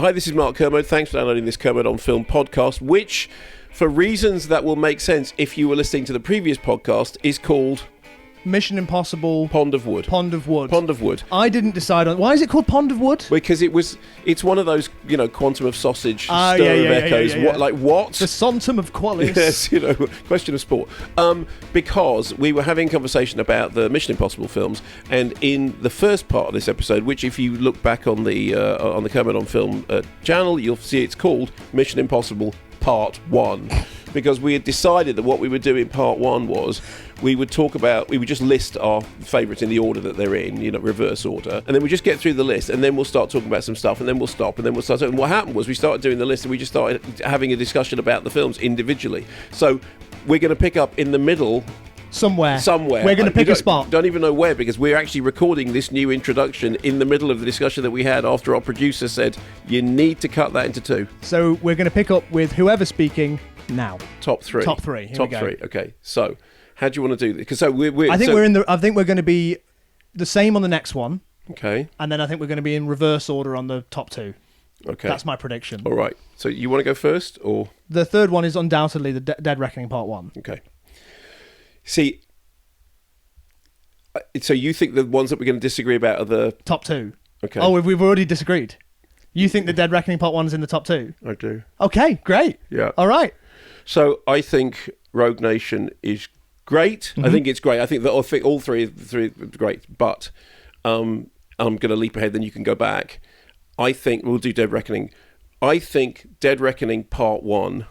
Hi, this is Mark Kermode. Thanks for downloading this Kermode on Film podcast, which, for reasons that will make sense if you were listening to the previous podcast, is called Mission Impossible Pond of Wood. Pond of Wood. Pond of Wood. I didn't decide on... Why is it called Pond of Wood? Because it's one of those, quantum of sausage, stir of echoes. Yeah. What? The Sontum of Qualis. Yes, question of sport. Because we were having a conversation about the Mission Impossible films, and in the first part of this episode, which if you look back on the Kermode on Film channel, you'll see it's called Mission Impossible Part 1. Because we had decided that what we would do in Part 1 was we would just list our favourites in the order that they're in, reverse order, and then we just get through the list, and then we'll start talking about some stuff, and then we'll stop, and then we'll start. And what happened was we started doing the list, and we just started having a discussion about the films individually. So we're going to pick up in the middle. Somewhere. We're going to pick a spot. Don't even know where, because we're actually recording this new introduction in the middle of the discussion that we had after our producer said, you need to cut that into 2. So we're going to pick up with whoever's speaking now. Top 3. Top 3. Here we go. 3. Okay. So, how do you want to do this? Because I think we're going to be the same on the next one. Okay. And then I think we're going to be in reverse order on the top 2. Okay. That's my prediction. All right. So you want to go first, or the third one is undoubtedly the Dead Reckoning Part 1. Okay. See, so you think the ones that we're going to disagree about are the top 2? Okay. Oh, we've already disagreed. You think the Dead Reckoning Part 1 is in the top 2? I do. Okay, great. Yeah. All right. So I think Rogue Nation is great. Mm-hmm. I think it's great. I think that all three are great. But I'm going to leap ahead. Then you can go back. I think we'll do Dead Reckoning. I think Dead Reckoning Part 1,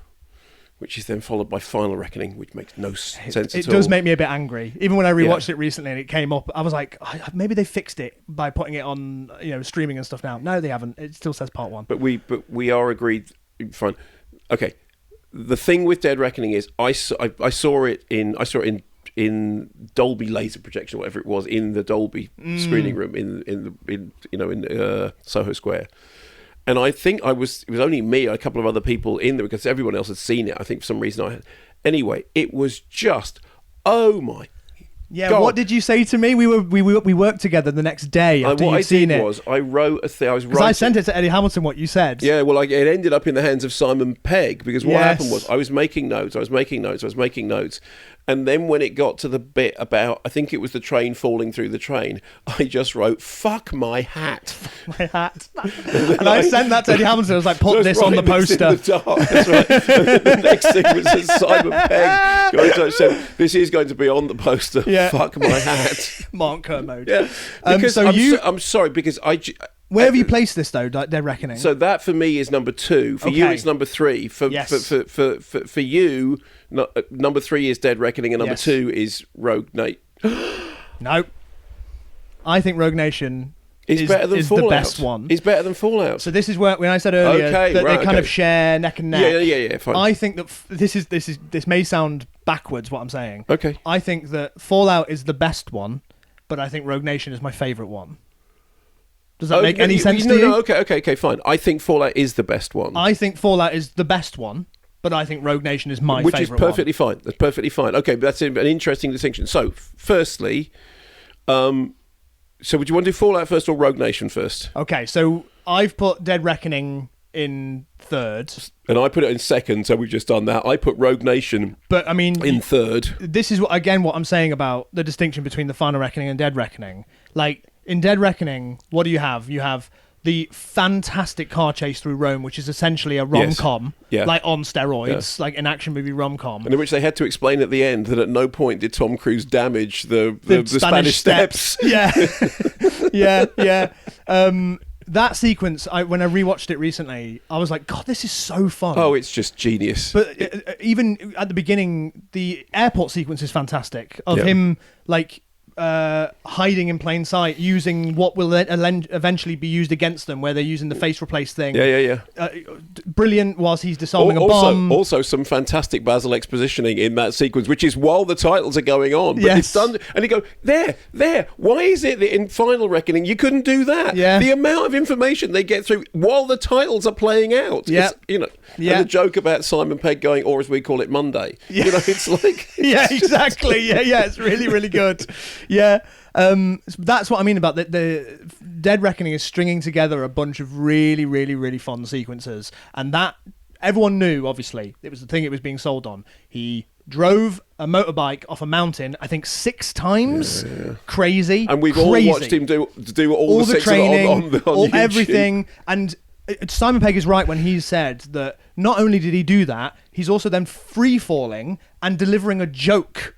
which is then followed by Final Reckoning, which makes no sense at all. It does make me a bit angry. Even when I rewatched it recently and it came up, I was like, maybe they fixed it by putting it on, streaming and stuff now. No, they haven't. It still says Part 1. But we are agreed. Fine. Okay. The thing with Dead Reckoning is I saw it in Dolby laser projection, whatever it was, in the Dolby screening room in Soho Square. And I think it was only me, a couple of other people in there, because everyone else had seen it. I think for some reason I had. Anyway, it was just, oh my Yeah, God. What did you say to me? We worked together the next day after you'd seen it. I wrote a thing. Because I sent it to Eddie Hamilton, what you said. Yeah, well, it ended up in the hands of Simon Pegg, because what happened was I was making notes, and then when it got to the bit about, I think it was the train falling through the train, I just wrote, fuck my hat. My hat. And I sent that to Eddie Hamilton. I was like, put this on the poster. In the dark. That's right. The next thing was that Simon Pegg going said, this is going to be on the poster. Yeah. Fuck my hat. Mark Kermode. Yeah. Because I'm sorry, because where have you placed this though, Dead Reckoning? So that for me is number 2. For you, it's number 3. For you, number 3 is Dead Reckoning, and number 2 is Rogue Nation. No, I think Rogue Nation is better than Fallout. The best one. Is better than Fallout. So this is where, when I said earlier that they kind of share neck and neck. Yeah. Fine. I think that this may sound backwards what I'm saying. Okay. I think that Fallout is the best one, but I think Rogue Nation is my favourite one. Does that make any sense to you? No, okay, fine. I think Fallout is the best one. I think Fallout is the best one, but I think Rogue Nation is my favourite one. Which is perfectly fine. That's perfectly fine. Okay, but that's an interesting distinction. So, firstly, would you want to do Fallout first or Rogue Nation first? Okay, so I've put Dead Reckoning in third. And I put it in second, so we've just done that. I put Rogue Nation in third. This is, what I'm saying about the distinction between the Final Reckoning and Dead Reckoning. Like, in Dead Reckoning, what do you have? You have the fantastic car chase through Rome, which is essentially a rom-com, like on steroids, like an action movie rom-com. And in which they had to explain at the end that at no point did Tom Cruise damage the Spanish steps. Yeah. Yeah. That sequence, when I rewatched it recently, I was like, God, this is so fun. Oh, it's just genius. But even at the beginning, the airport sequence is fantastic, of him, like, hiding in plain sight, using what will eventually be used against them, where they're using the face replace thing. Yeah. Brilliant whilst he's disarming a bomb. Also, some fantastic Basil expositioning in that sequence, which is while the titles are going on. But it's done, and you go, there. Why is it that in Final Reckoning you couldn't do that? Yeah. The amount of information they get through while the titles are playing out. Yeah. And the joke about Simon Pegg going, or as we call it, Monday. Yeah. It's like... Yeah, exactly. Yeah, it's really, really good. Yeah, that's what I mean about the Dead Reckoning is stringing together a bunch of really, really, really fun sequences, and that everyone knew. Obviously, it was the thing it was being sold on. He drove a motorbike off a mountain, I think 6 times. Yeah. Crazy, and we've all watched him do all the 6 training, on YouTube. Everything. And Simon Pegg is right when he said that not only did he do that, he's also then free falling and delivering a joke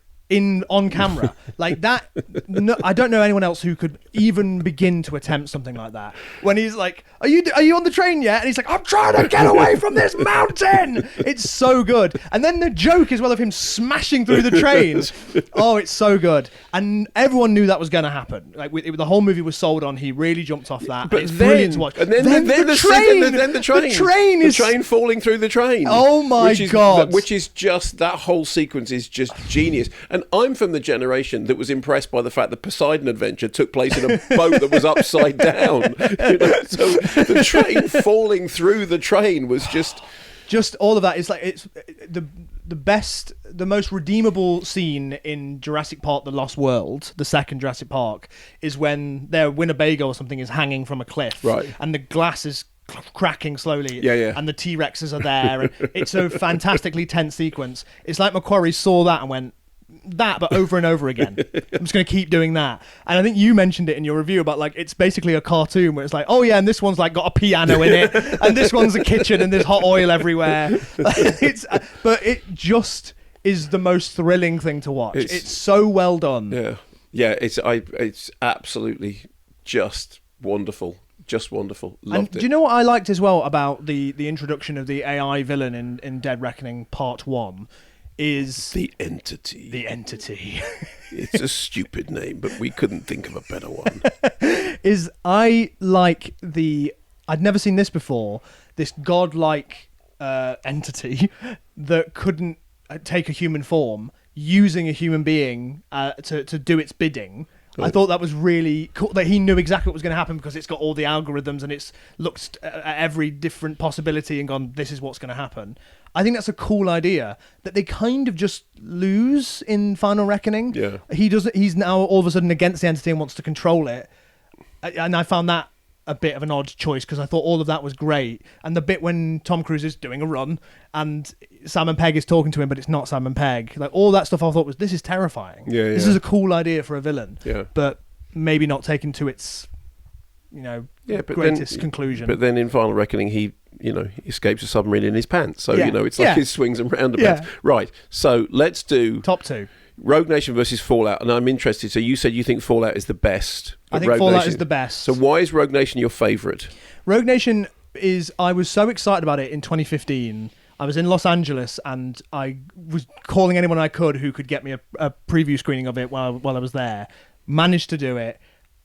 on camera like that. No, I don't know anyone else who could even begin to attempt something like that. When he's like, "Are you on the train yet?" And he's like, "I'm trying to get away from this mountain." It's so good. And then the joke as well of him smashing through the train. Oh, it's so good. And everyone knew that was going to happen. Like the whole movie was sold on. He really jumped off that. But it's brilliant to watch. And then the train falling through the train. Oh my God! Which is just, that whole sequence is just genius. And I'm from the generation that was impressed by the fact that Poseidon Adventure took place in a boat that was upside down. So the train falling through the train was just all of that. It's like it's the best, the most redeemable scene in Jurassic Park: The Lost World, the second Jurassic Park, is when their Winnebago or something is hanging from a cliff, right, and the glass is cracking slowly, and the T-Rexes are there, and it's a fantastically tense sequence. It's like Macquarie saw that and went, that, but over and over again. I'm just going to keep doing that. And I think you mentioned it in your review about, like, it's basically a cartoon where it's like, oh yeah, and this one's like got a piano in it, and this one's a kitchen, and there's hot oil everywhere. But it just is the most thrilling thing to watch. It's so well done. Yeah. It's absolutely just wonderful. Just wonderful. Loved it. Do you know what I liked as well about the introduction of the AI villain in Dead Reckoning Part 1? Is the Entity. The Entity. It's a stupid name, but we couldn't think of a better one. I like I'd never seen this before, this godlike entity that couldn't take a human form, using a human being to do its bidding. I thought that was really cool, that he knew exactly what was going to happen because it's got all the algorithms and it's looked at every different possibility and gone, this is what's going to happen. I think that's a cool idea that they kind of just lose in Final Reckoning. Yeah. He's now all of a sudden against the entity and wants to control it. And I found that a bit of an odd choice because I thought all of that was great. And the bit when Tom Cruise is doing a run and Simon Pegg is talking to him, but it's not Simon Pegg. Like, all that stuff I thought this is terrifying. This is a cool idea for a villain. Yeah. But maybe not taken to its, greatest conclusion. But then in Final Reckoning, he escapes a submarine in his pants. So, it's like his swings and roundabouts. Yeah. Right. So let's do top 2. Rogue Nation versus Fallout. And I'm interested. So you said you think Fallout is the best. I think Fallout is the best. So why is Rogue Nation your favourite? Rogue Nation I was so excited about it in 2015. I was in Los Angeles and I was calling anyone I could who could get me a preview screening of it while I was there. Managed to do it.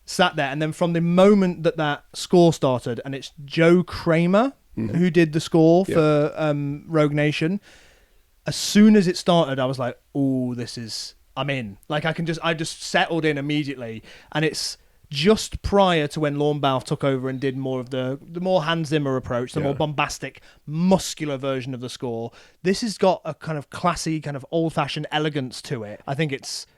Sat there. And then from the moment that score started, and it's Joe Kramer who did the score for Rogue Nation. As soon as it started, I was like, "Oh, I'm in." Like I just settled in immediately, and it's just prior to when Lorne Balfe took over and did more of the more Hans Zimmer approach, the more bombastic, muscular version of the score. This has got a kind of classy, kind of old-fashioned elegance to it. I think it's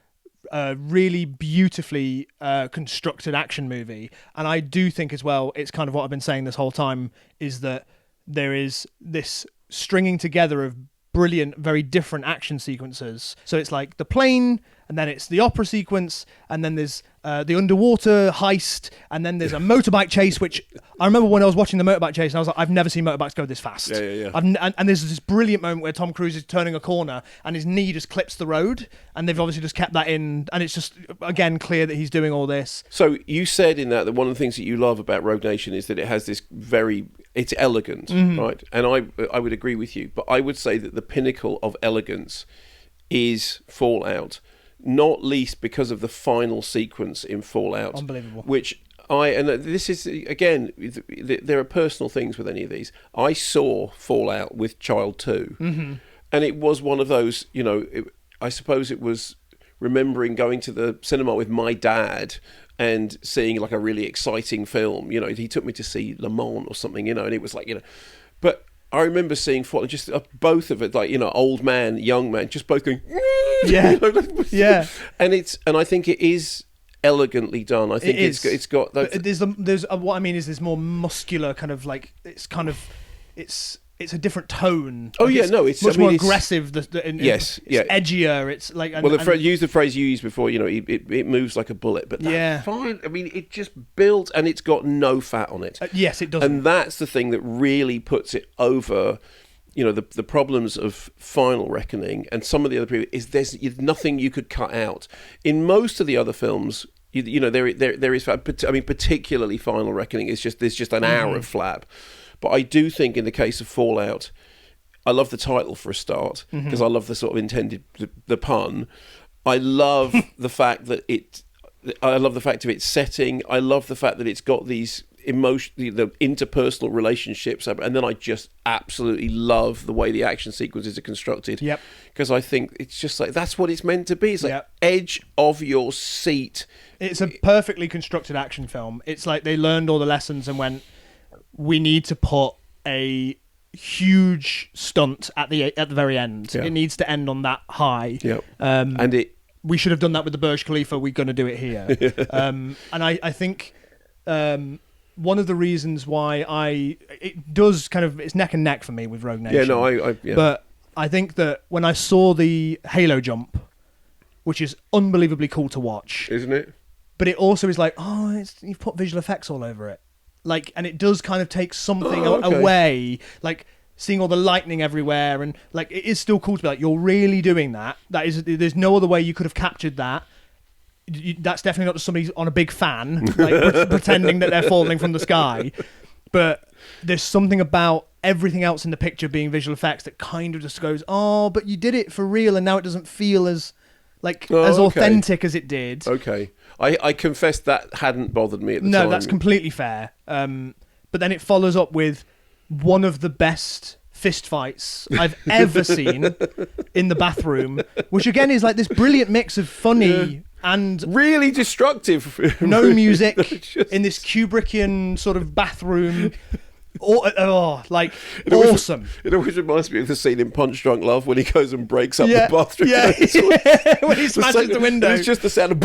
a really beautifully constructed action movie, and I do think as well, it's kind of what I've been saying this whole time, is that there is this stringing together of brilliant, very different action sequences. So it's like the plane, and then it's the opera sequence, and then there's the underwater heist, and then there's a motorbike chase, which I remember when I was watching the motorbike chase, and I was like, I've never seen motorbikes go this fast. Yeah. And there's this brilliant moment where Tom Cruise is turning a corner, and his knee just clips the road, and they've obviously just kept that in, and it's just, again, clear that he's doing all this. So you said in that one of the things that you love about Rogue Nation is that it has this it's elegant, right? And I would agree with you, but I would say that the pinnacle of elegance is Fallout, not least because of the final sequence in Fallout. Unbelievable. And this is, again, there are personal things with any of these. I saw Fallout with Child 2, and it was one of those, I suppose it was remembering going to the cinema with my dad and seeing like a really exciting film. He took me to see Le Mans or something, and it was like, but I remember seeing Fallout, just both of it, like, old man, young man, just both going, yeah. yeah. And I think it is elegantly done. I think it's got. There's what I mean is there's more muscular kind of like it's a different tone. Oh yeah, no, it's much more aggressive. It's edgier. It's like use the phrase you used before. You know, it moves like a bullet. But fine. I mean, it just builds, and it's got no fat on it. Yes, it does. And that's the thing that really puts it over. You know, the problems of Final Reckoning and some of the other people is there's nothing you could cut out. In most of the other films, you know, there is fat. I mean, particularly Final Reckoning is there's just an hour of flab. But I do think in the case of Fallout, I love the title for a start because I love the sort of intended the pun. I love the fact that I love the fact of its setting. I love the fact that it's got these the interpersonal relationships, and then I just absolutely love the way the action sequences are constructed. Yep. Because I think it's just like that's what it's meant to be. It's like edge of your seat. It's a perfectly constructed action film. It's like they learned all the lessons and went, we need to put a huge stunt at the very end. It needs to end on that high. We should have done that with the Burj Khalifa. We're going to do it here. And I think one of the reasons why it does kind of, it's neck and neck for me with Rogue Nation. But I think that when I saw the Halo jump, which is unbelievably cool to watch, isn't it? But it also is like, you've put visual effects all over it. Like, and it does kind of take something away, like seeing all the lightning everywhere, and like it is still cool to be like, you're really doing that. There's no other way you could have captured that. That's definitely not just somebody on a big fan, like pretending that they're falling from the sky. But there's something about everything else in the picture being visual effects that kind of just goes, oh, but you did it for real, and now it doesn't feel as authentic as it did. Okay. I confess that hadn't bothered me at the time. No, that's completely fair. But then it follows up with one of the best fist fights I've ever seen in the bathroom, which again is like this brilliant mix of funny and really destructive. No music in this Kubrickian sort of bathroom. Awesome. It always reminds me of the scene in Punch Drunk Love when he goes and breaks up the bathroom. When he smashes the window. It's just the sound of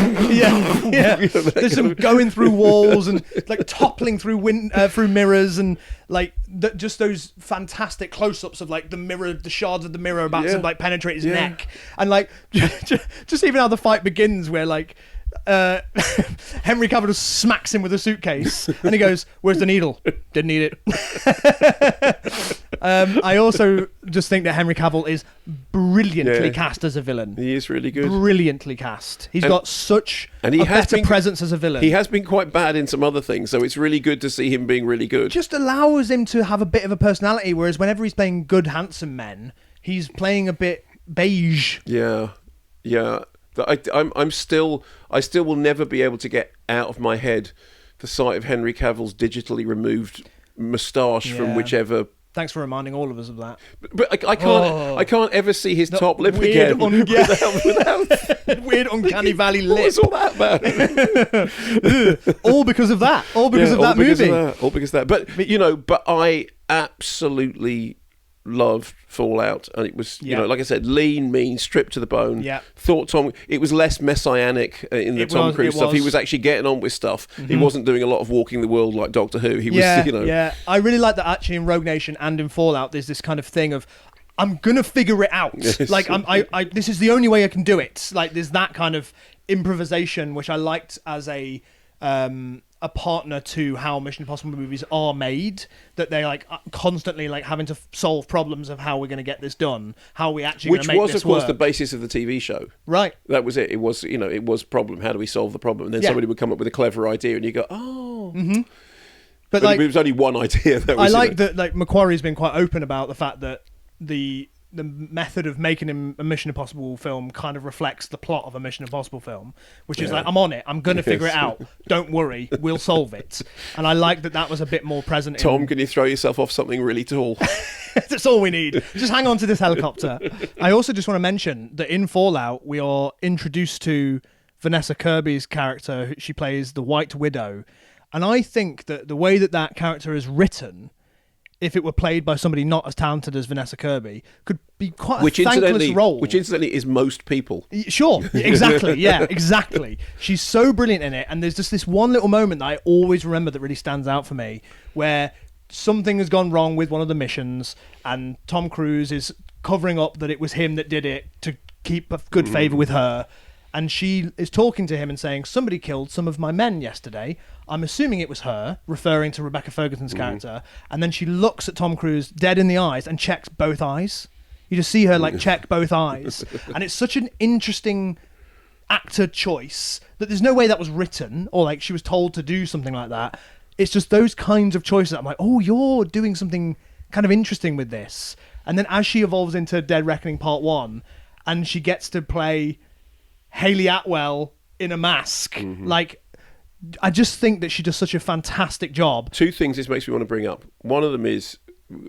There's some going through walls and like toppling through mirrors and like just those fantastic close-ups of like the mirror, the shards of the mirror about to like penetrate his neck, and like just even how the fight begins where like Henry Cavill just smacks him with a suitcase and he goes, "Where's the needle? Didn't need it." I also just think that Henry Cavill is brilliantly cast as a villain. He is really good. Brilliantly cast. He's got such a better presence as a villain. He has been quite bad in some other things, so it's really good to see him being really good. Just allows him to have a bit of a personality, whereas whenever he's playing good, handsome men, he's playing a bit beige. Yeah. I still will never be able to get out of my head the sight of Henry Cavill's digitally removed moustache from whichever. Thanks for reminding all of us of that. But I can't ever see his top lip again without weird uncanny valley lip. What was all that about? All because of that. All because of that movie. All because of that. But I absolutely loved Fallout, and it was like I said, lean, mean, stripped to the bone. Thought Tom, it was less messianic in the Tom Cruise stuff. He was actually getting on with stuff. He wasn't doing a lot of walking the world like Doctor Who. He was I really like that actually in Rogue Nation and in Fallout there's this kind of thing of I'm gonna figure it out. Like I this is the only way I can do it. Like there's that kind of improvisation which I liked as a partner to how Mission Impossible movies are made, that they like constantly like having to solve problems of how we're going to get this done, how are we actually going to make this work. Which was, of course, the basis of the TV show. Right. That was it. It was problem. How do we solve the problem? And then somebody would come up with a clever idea, and you go, oh. Mm-hmm. But like, it was only one idea. I like that. Like Macquarie's been quite open about the fact that the method of making a Mission Impossible film kind of reflects the plot of a Mission Impossible film, which is like, I'm on it, I'm going to figure it out, don't worry, we'll solve it. And I like that was a bit more present. Tom, can you throw yourself off something really tall? That's all we need. Just hang on to this helicopter. I also just want to mention that in Fallout, we are introduced to Vanessa Kirby's character. She plays the White Widow. And I think that the way that character is written if it were played by somebody not as talented as Vanessa Kirby, could be quite a thankless role. Which incidentally is most people. Sure, exactly, yeah, exactly. She's so brilliant in it, and there's just this one little moment that I always remember that really stands out for me, where something has gone wrong with one of the missions, and Tom Cruise is covering up that it was him that did it to keep a good favour with her. And she is talking to him and saying, somebody killed some of my men yesterday. I'm assuming it was her, referring to Rebecca Ferguson's character. And then she looks at Tom Cruise dead in the eyes and checks both eyes. You just see her like check both eyes. And it's such an interesting actor choice that there's no way that was written or like she was told to do something like that. It's just those kinds of choices. I'm like, oh, you're doing something kind of interesting with this. And then as she evolves into Dead Reckoning Part 1 and she gets to play Hayley Atwell in a mask. Like, I just think that she does such a fantastic job. Two things this makes me want to bring up. One of them is,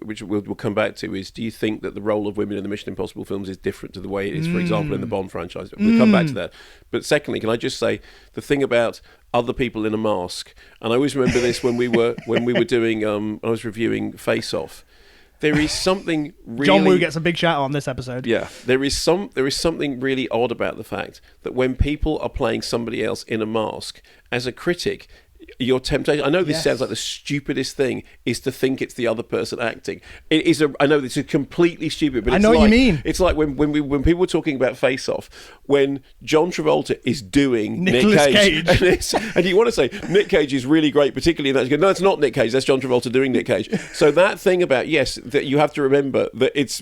which we'll come back to, is do you think that the role of women in the Mission Impossible films is different to the way it is, for example, in the Bond franchise? We'll come back to that. But secondly, can I just say the thing about other people in a mask, and I always remember this when we were doing, I was reviewing Face Off. There is something really... John Woo gets a big shout out on this episode. Yeah, there is something really odd about the fact that when people are playing somebody else in a mask, as a critic, your temptation... I know this sounds like the stupidest thing, is to think it's the other person acting. It is I know this is completely stupid, but I know what you mean. It's like when people were talking about Face Off, when John Travolta is doing Nicolas Nick Cage. And you want to say, Nick Cage is really great, particularly in that. You go, no, it's not Nick Cage, that's John Travolta doing Nick Cage. So that thing about, yes, that you have to remember that it's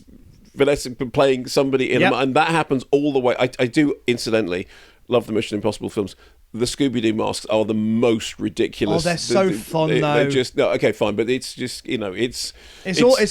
Vanessa playing somebody in and that happens all the way. I do, incidentally, love the Mission Impossible films. The Scooby-Doo masks are the most ridiculous. Oh, they're so fun, though. They're just okay, fine, but it's just it's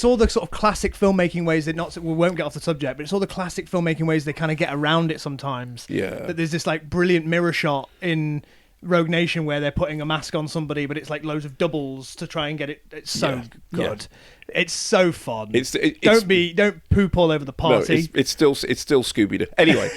all the sort of classic filmmaking ways that we won't get off the subject, but it's all the classic filmmaking ways they kind of get around it sometimes. Yeah. But there's this like brilliant mirror shot in Rogue Nation where they're putting a mask on somebody, but it's like loads of doubles to try and get it. It's so good. Yeah. It's so fun. Don't poop all over the party. No, it's still Scooby-Doo. Anyway,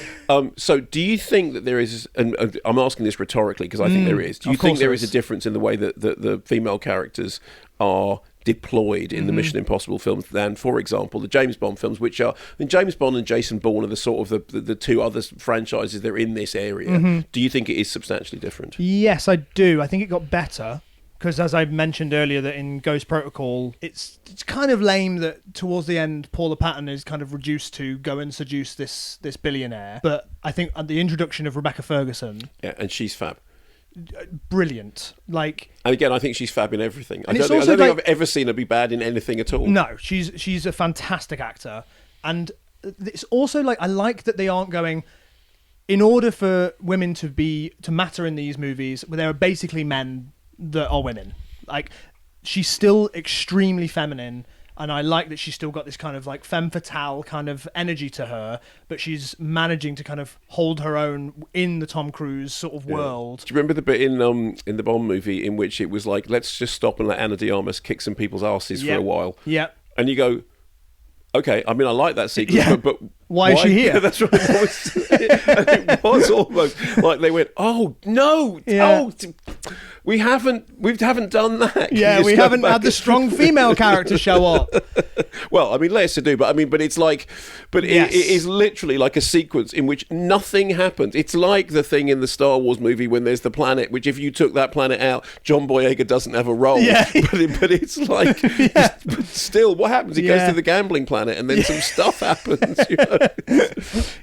so do you think that there is? And I'm asking this rhetorically because I think there is. Do you think there is a difference in the way that the female characters are deployed in the Mission Impossible films than, for example, the James Bond films, which are... I mean, James Bond and Jason Bourne are the sort of the two other franchises that are in this area. Do you think it is substantially different? Yes, I do. I think it got better. Because as I mentioned earlier, that in Ghost Protocol, it's kind of lame that towards the end, Paula Patton is kind of reduced to go and seduce this billionaire. But I think at the introduction of Rebecca Ferguson... Yeah, and she's fab. Brilliant. Like, and again, I think she's fab in everything. I don't think I've ever seen her be bad in anything at all. No, she's a fantastic actor. And it's also like, I like that they aren't going... In order for women to matter in these movies, there are basically men that are women. Like, she's still extremely feminine, and I like that she's still got this kind of like femme fatale kind of energy to her, but she's managing to kind of hold her own in the Tom Cruise sort of world. Do you remember the bit in the Bond movie in which it was like, let's just stop and let Ana de Armas kick some people's asses for a while? Yeah. And you go, okay, I mean, I like that sequence, but why is she here? That's right. It was almost like they went, oh no, we haven't done that. Yeah, we haven't had the strong female character show up. Well, I mean, less to do, but it's like, it is literally like a sequence in which nothing happens. It's like the thing in the Star Wars movie when there's the planet, which if you took that planet out, John Boyega doesn't have a role. Yeah. But it's like, but still, what happens? He goes to the gambling planet and then some stuff happens. You know?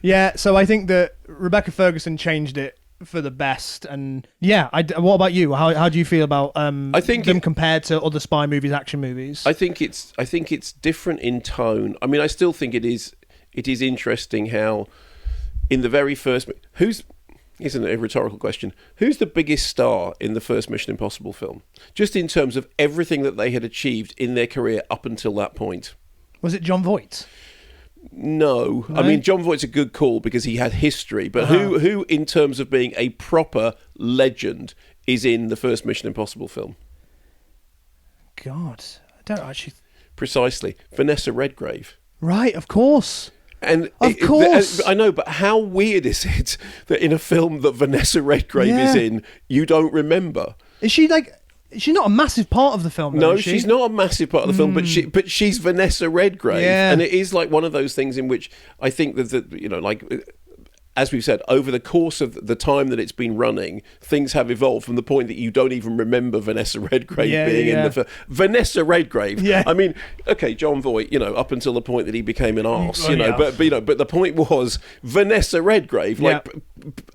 Yeah, so I think that Rebecca Ferguson changed it for the best. And what about you? How do you feel about I think them compared to other spy movies, action movies? I think it's different in tone. I mean, I still think it is interesting how in the very first isn't it a rhetorical question? Who's the biggest star in the first Mission Impossible film? Just in terms of everything that they had achieved in their career up until that point. Was it Jon Voight? No. I mean, Jon Voight's a good call because he had history, but who in terms of being a proper legend is in the first Mission Impossible film? God, I don't actually... Precisely. Vanessa Redgrave. Right, of course. And of course. I know, but how weird is it that in a film that Vanessa Redgrave is in, you don't remember? Is she like... She's not a massive part of the film, though, No, is she? she's not a massive part of the film, but she's Vanessa Redgrave, and it is like one of those things in which I think that you know, like, as we've said, over the course of the time that it's been running, things have evolved from the point that you don't even remember Vanessa Redgrave being in the film. Vanessa Redgrave. Yeah. I mean, okay, John Voight, you know, up until the point that he became an arse, you know, but the point was Vanessa Redgrave, like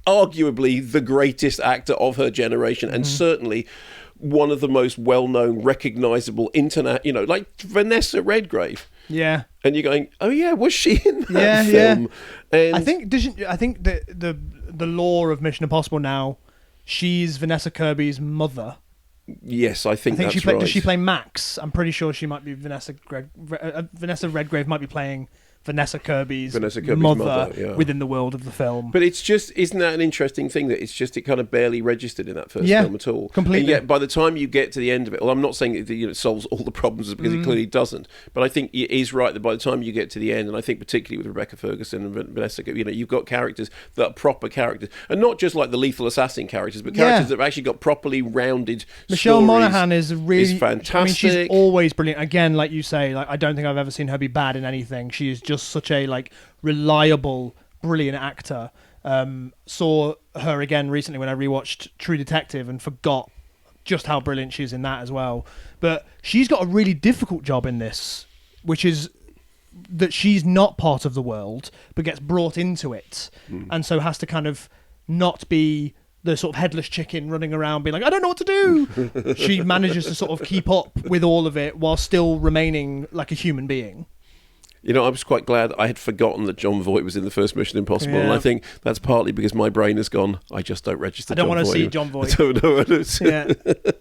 arguably the greatest actor of her generation, and certainly one of the most well-known, recognisable internet, you know, like Vanessa Redgrave. Yeah. And you're going, oh yeah, was she in that film? Yeah. And I think the lore of Mission Impossible now, she's Vanessa Kirby's mother. Yes, I think that's right. Does she play Max? I'm pretty sure she might be Vanessa Redgrave might be playing Vanessa Kirby's mother within the world of the film. But it's just, isn't that an interesting thing that it kind of barely registered in that first film at all? Completely. And yet by the time you get to the end of it, well, I'm not saying it solves all the problems because it clearly doesn't, but I think it is right that by the time you get to the end, and I think particularly with Rebecca Ferguson and Vanessa, you know, you've got characters that are proper characters, and not just like the Lethal Assassin characters, but characters that have actually got properly rounded Michelle stories. Monaghan is fantastic. I mean, she's always brilliant. Again, like you say, like I don't think I've ever seen her be bad in anything. She is just such a like reliable, brilliant actor. Saw her again recently when I rewatched True Detective and forgot just how brilliant she is in that as well. But she's got a really difficult job in this, which is that she's not part of the world but gets brought into it, and so has to kind of not be the sort of headless chicken running around being like, I don't know what to do. She manages to sort of keep up with all of it while still remaining like a human being. You know, I was quite glad I had forgotten that John Voight was in the first Mission Impossible, and I think that's partly because my brain has gone, I just don't register John Voight. I don't want to see John Voight. I don't know what it is.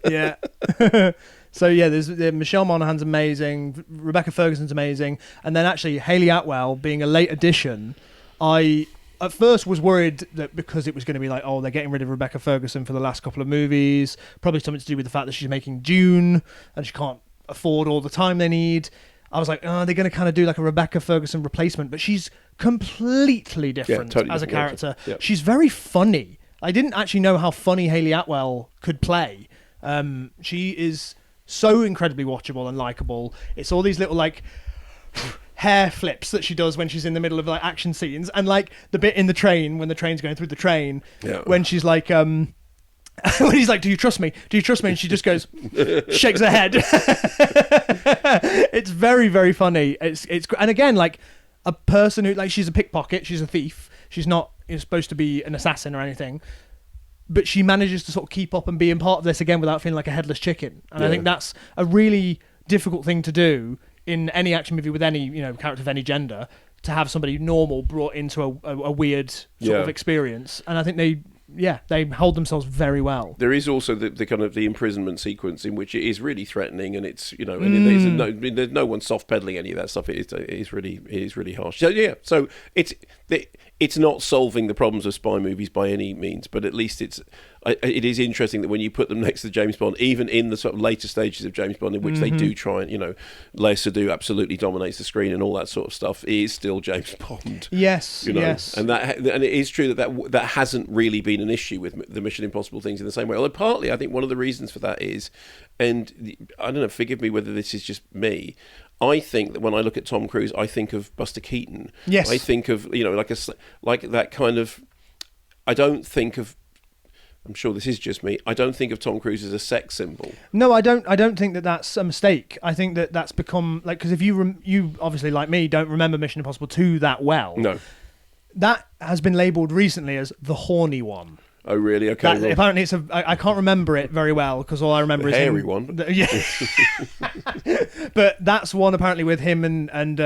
Yeah. So, yeah, there's Michelle Monaghan's amazing, Rebecca Ferguson's amazing, and then actually Hayley Atwell being a late addition. I, at first, was worried that because it was going to be like, oh, they're getting rid of Rebecca Ferguson for the last couple of movies, probably something to do with the fact that she's making Dune, and she can't afford all the time they need. I was like, oh, they're going to kind of do like a Rebecca Ferguson replacement, but she's completely different as a character. Yeah. She's very funny. I didn't actually know how funny Hayley Atwell could play. She is so incredibly watchable and likable. It's all these little like hair flips that she does when she's in the middle of like action scenes, and like the bit in the train when the train's going through the train, when she's like, when he's like, do you trust me? Do you trust me? And she just goes, shakes her head. It's very, very funny. It's and again, like a person who, like, she's a pickpocket, she's a thief. She's not supposed to be an assassin or anything, but she manages to sort of keep up and be in part of this again without feeling like a headless chicken. And I think that's a really difficult thing to do in any action movie with any, you know, character of any gender, to have somebody normal brought into a weird sort of experience. And I think they hold themselves very well. There is also the kind of the imprisonment sequence in which it is really threatening, and it's, you know, and there's no one soft peddling any of that stuff. It is really harsh. So it's not solving the problems of spy movies by any means, but at least it is interesting that when you put them next to James Bond, even in the sort of later stages of James Bond, in which they do try and, you know, Lea Seydoux absolutely dominates the screen and all that sort of stuff, it is still James Bond. Yes, you know? Yes. And it is true that hasn't really been an issue with the Mission Impossible things in the same way. Although partly, I think one of the reasons for that is, and I don't know, forgive me whether this is just me, I think that when I look at Tom Cruise, I think of Buster Keaton. Yes. I think of, you know, like that kind of. I don't think of. I'm sure this is just me. I don't think of Tom Cruise as a sex symbol. No, I don't. I don't think that that's a mistake. I think that that's become like, because if you obviously, like me, don't remember Mission Impossible 2 that well. No. That has been labelled recently as the horny one. Oh, really? Okay. Apparently, it's I can't remember it very well because all I remember is hairy one. Yeah. But that's one apparently with him and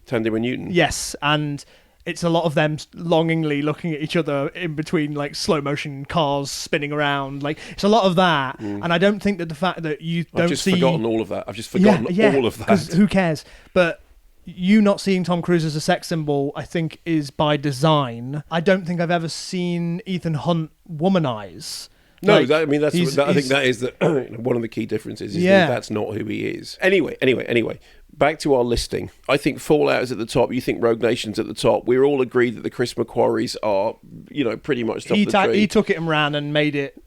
Tandy Newton. Yes, and it's a lot of them longingly looking at each other in between like slow motion cars spinning around. Like, it's a lot of that, and I don't think that the fact that you don't see. I've just forgotten all of that. I've just forgotten all of that. Because who cares? But you not seeing Tom Cruise as a sex symbol, I think, is by design. I don't think I've ever seen Ethan Hunt womanize. No, like, I think that is one of the key differences. Is that that's not who he is. Anyway. Back to our listing. I think Fallout is at the top. You think Rogue Nation's at the top. We're all agreed that the Chris McQuarries are, you know, pretty much top of the tree. He took it and ran and made it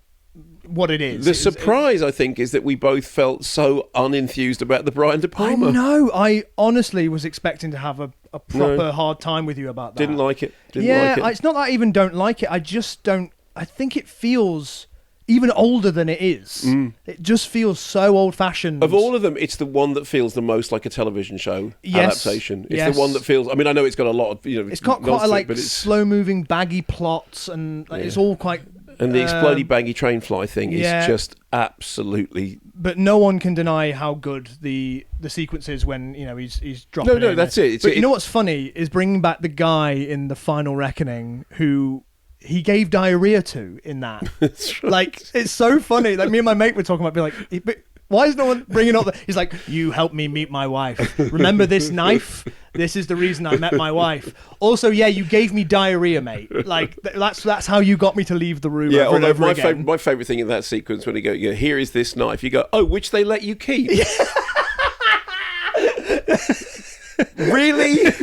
what it is. The surprise, I think, is that we both felt so unenthused about the Brian De Palma. I know. I honestly was expecting to have a proper hard time with you about that. Didn't like it. It's not that I even don't like it. I just don't. I think it feels even older than it is. It just feels so old-fashioned. Of all of them, it's the one that feels the most like a television show adaptation. It's the one that feels... I mean, I know it's got a lot of... It's got quite a slow-moving, baggy plots, and it's all quite... And the explodey baggy train fly thing is just absolutely... But no one can deny how good the sequence is when, he's dropping No, that's it. But you know what's funny is bringing back the guy in The Final Reckoning who... he gave diarrhea to in that. That's right. Like, it's so funny. Like, me and my mate were talking about, being like, but why is no one bringing up He's like, you helped me meet my wife. Remember this knife? This is the reason I met my wife. Also, yeah, you gave me diarrhea, mate. Like, that's how you got me to leave the room over and over again. My favourite thing in that sequence when you go, here is this knife. You go, oh, which they let you keep. Really?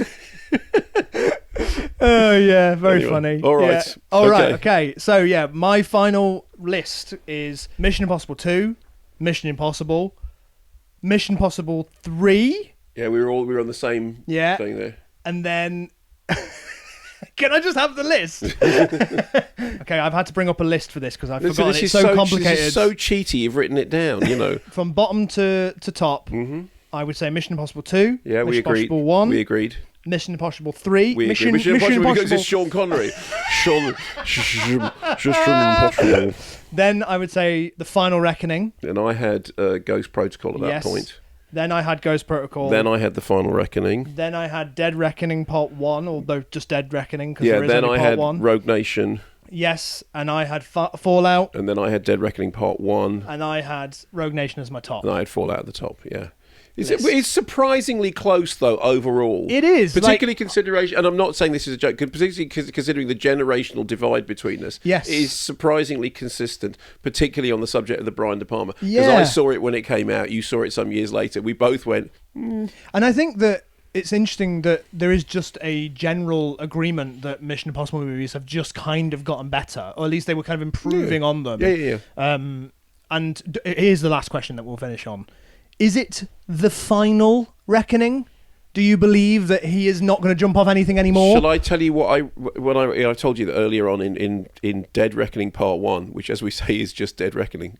Oh yeah, very funny. All right. Yeah. All right. Okay. So yeah, my final list is Mission Impossible 2, Mission Impossible, Mission Impossible 3. Yeah, we were on the same thing there. And then can I just have the list? Okay, I've had to bring up a list for this because I forgot it's so complicated. This is so cheaty. You've written it down. From bottom to top. I would say Mission Impossible 2. Yeah, we agreed. Impossible 1. We agreed. Mission Impossible 3. Mission Impossible because it's Sean Connery. Impossible. Then I would say The Final Reckoning. And I had Ghost Protocol at that point. Then I had Ghost Protocol. Then I had The Final Reckoning. Then I had Dead Reckoning Part 1, although just Dead Reckoning because there is then only I Part had 1. Rogue Nation. Yes, and I had Fallout. And then I had Dead Reckoning Part 1. And I had Rogue Nation as my top. And I had Fallout at the top, yeah. It's surprisingly close, though, overall. It is. Particularly consideration, and I'm not saying this is a joke, particularly considering the generational divide between us. Yes. It is surprisingly consistent, particularly on the subject of the Brian De Palma. Because Yeah. I saw it when it came out, you saw it some years later. We both went... And I think that it's interesting that there is just a general agreement that Mission Impossible movies have just kind of gotten better, or at least they were kind of improving on them. Yeah. And here's the last question that we'll finish on. Is it The Final Reckoning? Do you believe that he is not going to jump off anything anymore? Shall I tell you what I told you that earlier on in Dead Reckoning Part 1, which, as we say, is just Dead Reckoning.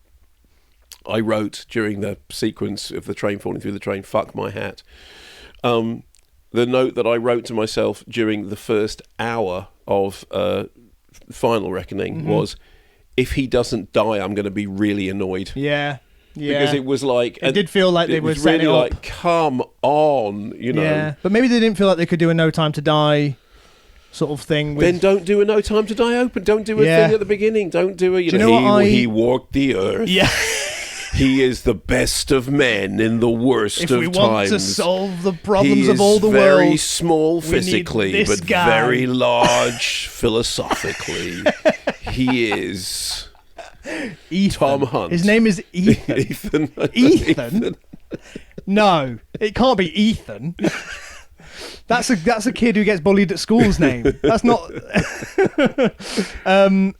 I wrote during the sequence of the train falling through the train, fuck my hat. The note that I wrote to myself during the first hour of Final Reckoning was, if he doesn't die, I'm going to be really annoyed. Yeah. Because it was like... It did feel like they were setting really it up. like, come on, Yeah, but maybe they didn't feel like they could do a No Time to Die sort of thing. Then don't do a No Time to Die open. Don't do a thing at the beginning. Don't do a... he walked the earth. Yeah. He is the best of men in the worst of times. If we want to solve the problems of all the world... He is very small physically, but very large philosophically. He is... Ethan. Tom Hunt. His name is Ethan. Ethan? No, it can't be Ethan. That's a kid who gets bullied at school's name. That's not.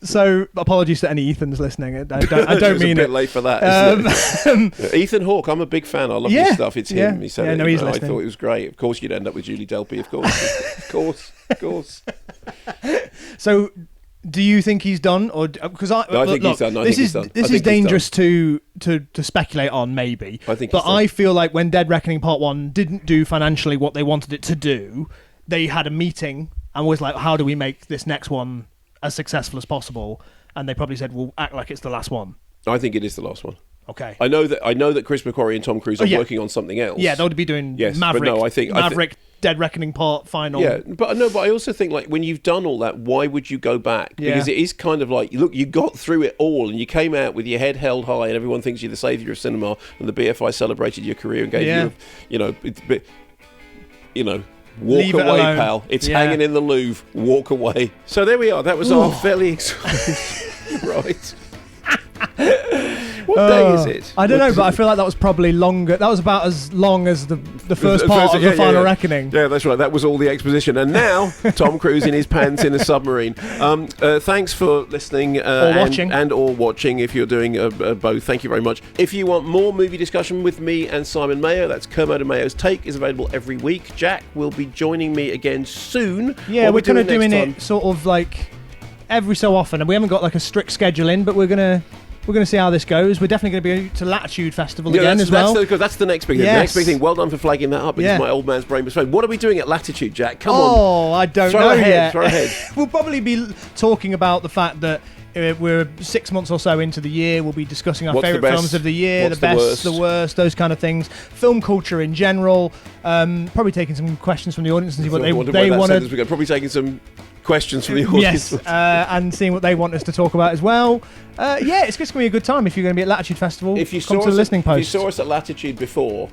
So apologies to any Ethans listening. I don't mean it. It's a bit late for that. Ethan Hawke, I'm a big fan. I love his stuff. It's him. He said it. He's listening. I thought it was great. Of course, you'd end up with Julie Delpy. Of course, of course. So. Do you think he's done, or because I think he's done. This is dangerous to speculate on, maybe. But I feel like when Dead Reckoning Part 1 didn't do financially what they wanted it to do, they had a meeting and was like, "How do we make this next one as successful as possible?" And they probably said, "We'll act like it's the last one." I think it is the last one. Okay. I know that Chris McQuarrie and Tom Cruise are working on something else. Yeah, they would be doing Maverick. But no, I think Dead Reckoning Part Final. Yeah, but I also think, like, when you've done all that, why would you go back? Because it is kind of like, look, you got through it all and you came out with your head held high and everyone thinks you're the saviour of cinema and the BFI celebrated your career and gave walk away, pal. It's hanging in the Louvre. Walk away. So there we are. That was our fairly exciting... Right. What day is it? I don't know, but I feel like that was probably longer. That was about as long as the the first part of the Final Reckoning. Yeah, that's right. That was all the exposition. And now, Tom Cruise in his pants in a submarine. Thanks for listening. Or watching if you're doing both. Thank you very much. If you want more movie discussion with me and Simon Mayo, that's Kermode and Mayo's Take, is available every week. Jack will be joining me again soon. Yeah, we're kind of doing it sort of like every so often, and we haven't got like a strict schedule in, but we're gonna see how this goes. We're definitely going to be to Latitude Festival again as well. That's the next big thing. The next big thing. Well done for flagging that up. It's my old man's brain was fed. What are we doing at Latitude, Jack? Come on. Oh, I don't know yet. Throw ahead. We'll probably be talking about the fact that we're 6 months or so into the year. We'll be discussing our favourite films of the year, the best, the worst, those kind of things. Film culture in general. Probably taking some questions from the audience and see what they want to. Probably taking some questions from the audience. Yes, and seeing what they want us to talk about as well. It's just going to be a good time if you're going to be at Latitude Festival. If you come to the listening post. If you saw us at Latitude before,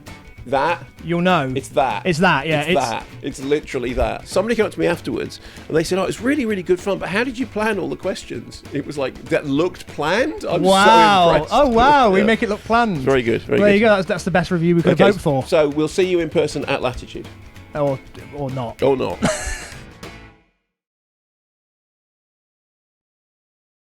you'll know. It's that. It's that, yeah. It's that. It's literally that. Somebody came up to me afterwards and they said, it's really, really good fun, but how did you plan all the questions? It was like, that looked planned? I'm so impressed. Oh, wow. We make it look planned. Very good. Very good. There you go. That's the best review we could have hoped for. So we'll see you in person at Latitude. Or not. Or not.